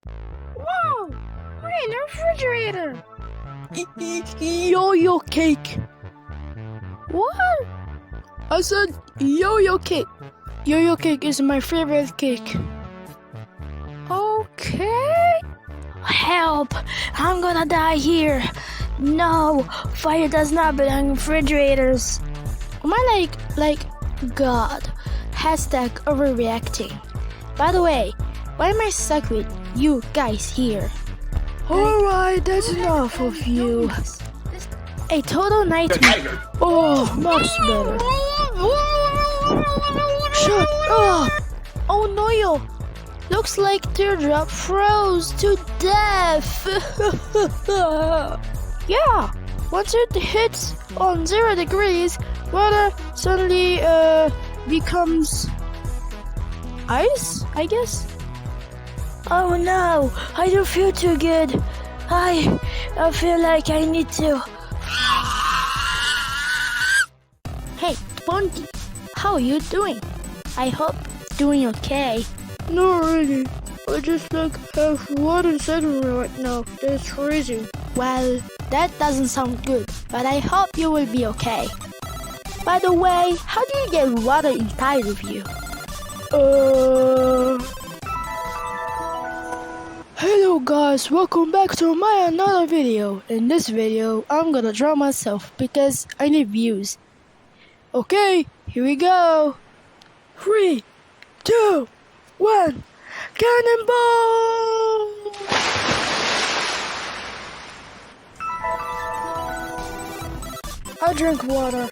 Whoa! Wait, a refrigerator! Yo-yo cake. What? I said yo-yo cake. Yo-yo cake is my favorite cake. Okay. Help! I'm gonna die here. No, fire does not belong in refrigerators. Am I like God? Hashtag overreacting. By the way, why am I stuck with you guys here? Alright, that's enough of you. A total nightmare. Oh, much better. Shut up! Oh no, yo! Looks like Teardrop froze to death. Yeah, once it hits on 0 degrees, water suddenly becomes ice, I guess. Oh no, I don't feel too good. I feel like I need to. Hey, Ponty, how are you doing? I hope doing okay. Not really. I just have water inside of me right now. That's freezing. Well, that doesn't sound good, but I hope you will be okay. By the way, how do you get water inside of you? Hello guys, welcome back to my another video. In this video, I'm gonna draw myself because I need views. Okay, here we go. 3, 2, 1, cannonball! I drink water.